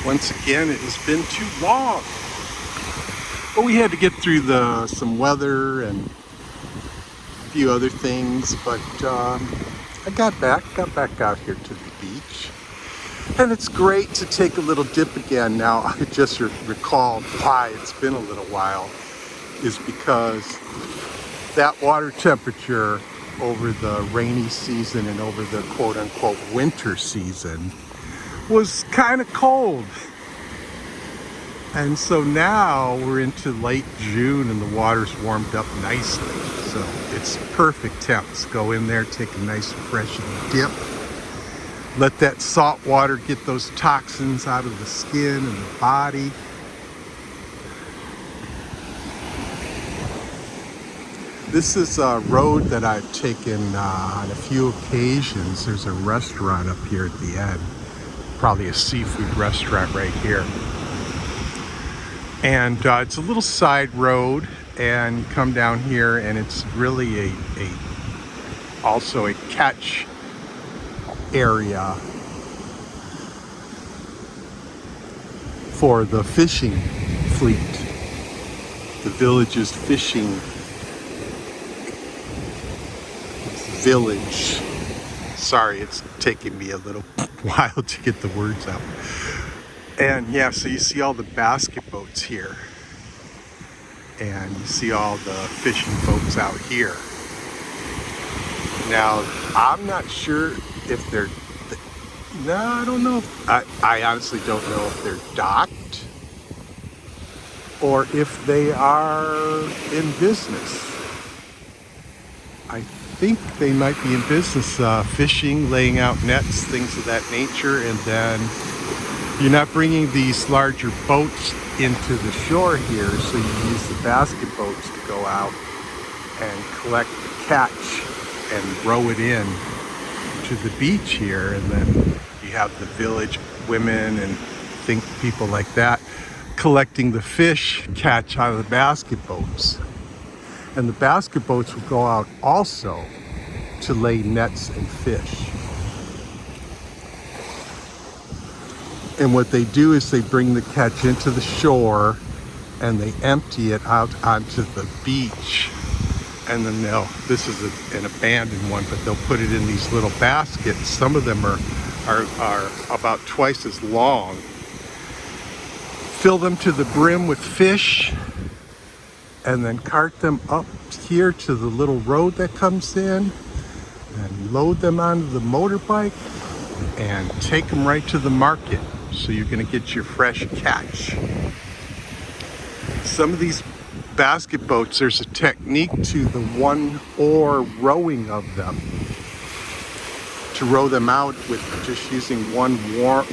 Once again, it has been too long. But we had to get through some weather and a few other things. But I got back out here to the beach. And it's great to take a little dip again. Now, I just recalled why it's been a little while is because that water temperature over the rainy season and over the quote-unquote winter season was kind of cold. And so now we're into late June and the water's warmed up nicely. So it's perfect temps. Go in there, take a nice refreshing dip. Let that salt water get those toxins out of the skin and the body. This is a road that I've taken on a few occasions. There's a restaurant up here at the end. Probably a seafood restaurant right here. And it's a little side road, and you come down here and it's really also a catch area for the fishing fleet. The village's fishing village. Sorry, it's taking me a little while to get the words out. And yeah, so you see all the basket boats here. And you see all the fishing boats out here. Now, I'm not sure if they're, no, I don't know. I honestly don't know if they're docked or if they are in business. I think they might be in business, fishing, laying out nets, things of that nature, and then you're not bringing these larger boats into the shore here, so you use the basket boats to go out and collect the catch and row it in to the beach here, and then you have the village women and people like that collecting the fish catch out of the basket boats. And the basket boats will go out also to lay nets and fish. And what they do is they bring the catch into the shore and they empty it out onto the beach. And then this is an abandoned one, but they'll put it in these little baskets. Some of them are about twice as long. Fill them to the brim with fish and then cart them up here to the little road that comes in and load them onto the motorbike and take them right to the market. So you're going to get your fresh catch. Some of these basket boats, there's a technique to the one oar rowing of them. To row them out with just using one oar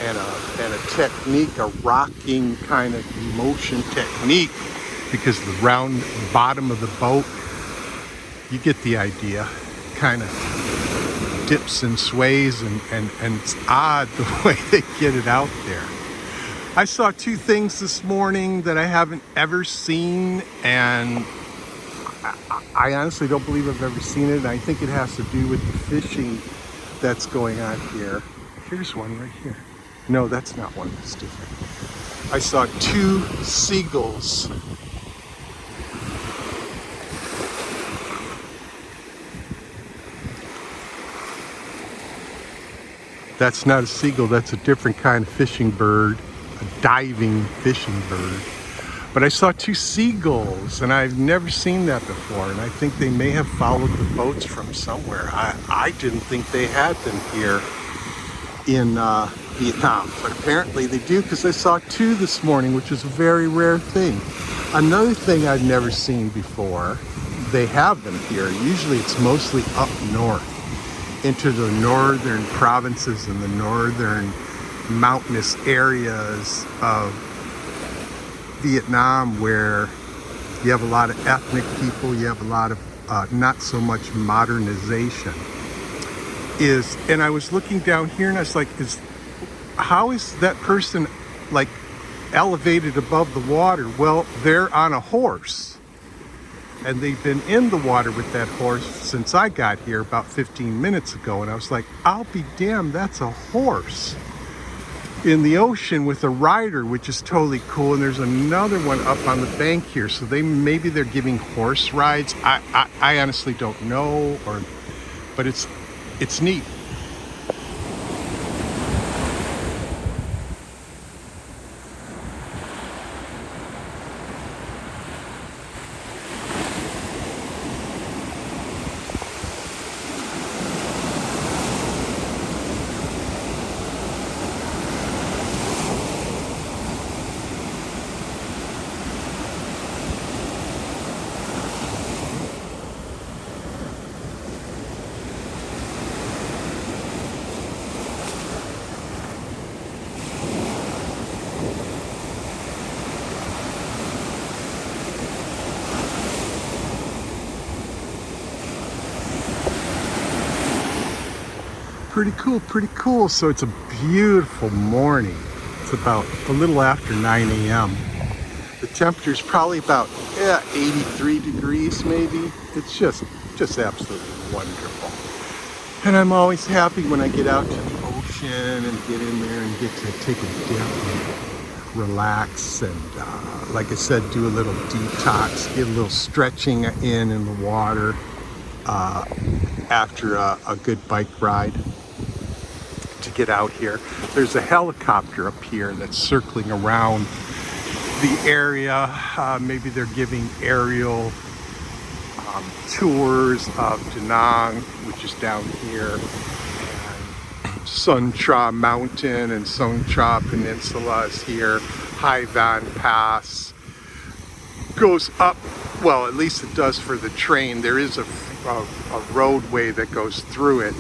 and a technique, a rocking kind of motion technique, because the round bottom of the boat, you get the idea, kind of dips and sways, and it's odd the way they get it out there. I saw two things this morning that I haven't ever seen, and I honestly don't believe I've ever seen it, and I think it has to do with the fishing that's going on here. Here's one right here. No, that's not one, that's different. I saw two seagulls. That's not a seagull, that's a different kind of fishing bird, a diving fishing bird. But I saw two seagulls, and I've never seen that before, and I think they may have followed the boats from somewhere. I didn't think they had them here in Vietnam, but apparently they do, because I saw two this morning, which is a very rare thing. Another thing I've never seen before, they have them here. Usually it's mostly up north, into the northern provinces and the northern mountainous areas of Vietnam, where you have a lot of ethnic people, you have a lot of not so much modernization. And I was looking down here and I was like, how is that person like elevated above the water? Well, they're on a horse. And they've been in the water with that horse since I got here about 15 minutes ago. And I was like, I'll be damned, that's a horse. in the ocean with a rider, which is totally cool. And there's another one up on the bank here. So maybe they're giving horse rides. I honestly don't know, but it's neat. Pretty cool, pretty cool. So it's a beautiful morning. It's about a little after 9 a.m. The temperature's probably about 83 degrees maybe. It's just absolutely wonderful. And I'm always happy when I get out to the ocean and get in there and get to take a dip and relax and, like I said, do a little detox, get a little stretching in the water after a good bike ride. To get out here, there's a helicopter up here that's circling around the area. Maybe they're giving aerial tours of Da Nang, which is down here, and Sun Tra Mountain and Sun Tra Peninsula is here. Hai Van Pass goes up, well, at least it does for the train. There is a roadway that goes through it,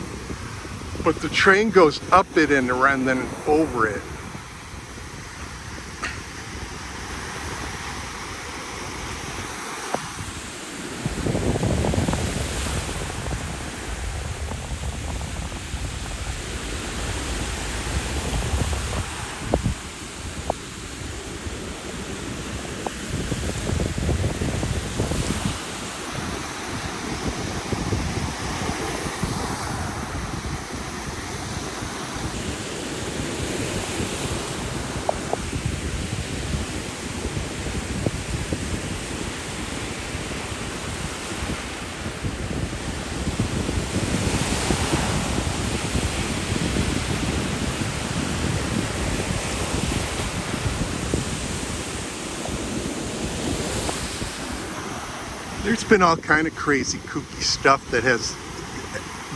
but the train goes up it and then over it. There's been all kind of crazy, kooky stuff that has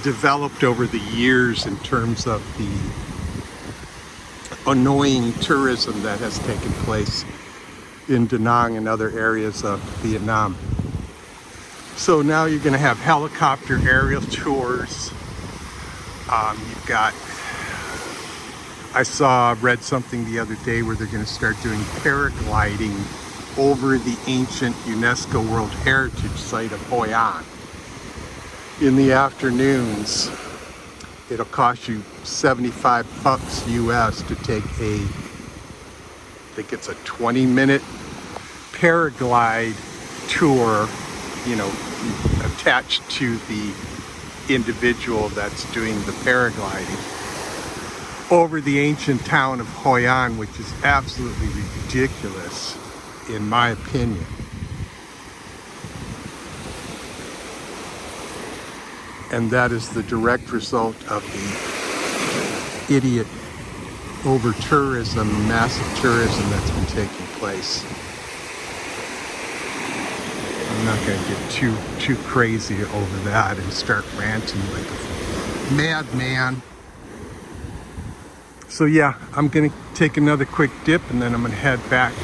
developed over the years in terms of the annoying tourism that has taken place in Da Nang and other areas of Vietnam. So now you're going to have helicopter aerial tours. You've got, read something the other day where they're going to start doing paragliding over the ancient UNESCO World Heritage Site of Hoi An. In the afternoons, it'll cost you $75 US to take I think it's a 20-minute paraglide tour, attached to the individual that's doing the paragliding over the ancient town of Hoi An, which is absolutely ridiculous in my opinion. And that is the direct result of the idiot over-tourism, massive tourism that's been taking place. I'm not going to get too crazy over that and start ranting like a madman. So yeah, I'm going to take another quick dip and then I'm going to head back.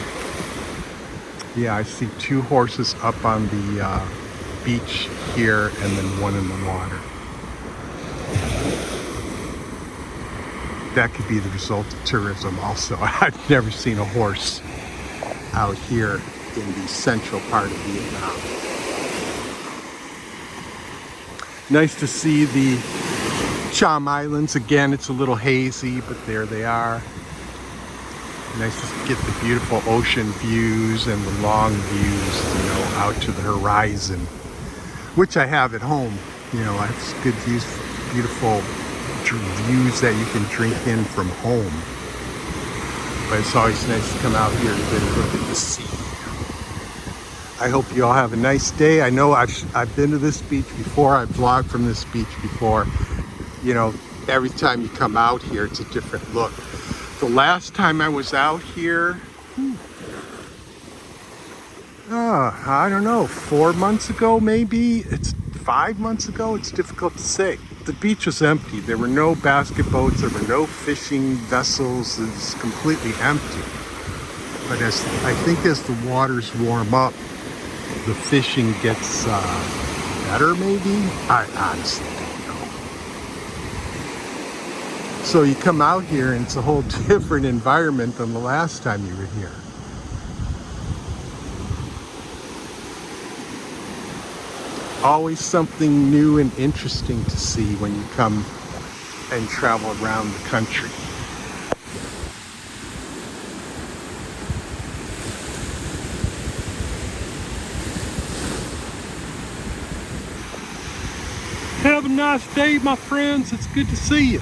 Yeah, I see two horses up on the beach here and then one in the water. That could be the result of tourism also. I've never seen a horse out here in the central part of Vietnam. Nice to see the Cham Islands again. It's a little hazy, but there they are. Nice to get the beautiful ocean views and the long views, out to the horizon, which I have at home. I have good views, beautiful views that you can drink in from home. but it's always nice to come out here and get a look at the sea. I hope you all have a nice day. I know I've been to this beach before. I've vlogged from this beach before. You know, every time you come out here, it's a different look. The last time I was out here, I don't know, 4 months ago maybe? It's 5 months ago? It's difficult to say. The beach was empty. There were no basket boats. There were no fishing vessels. It was completely empty. But I think as the waters warm up, the fishing gets better maybe? I honestly don't know. So you come out here and it's a whole different environment than the last time you were here. Always something new and interesting to see when you come and travel around the country. Have a nice day, my friends. It's good to see you.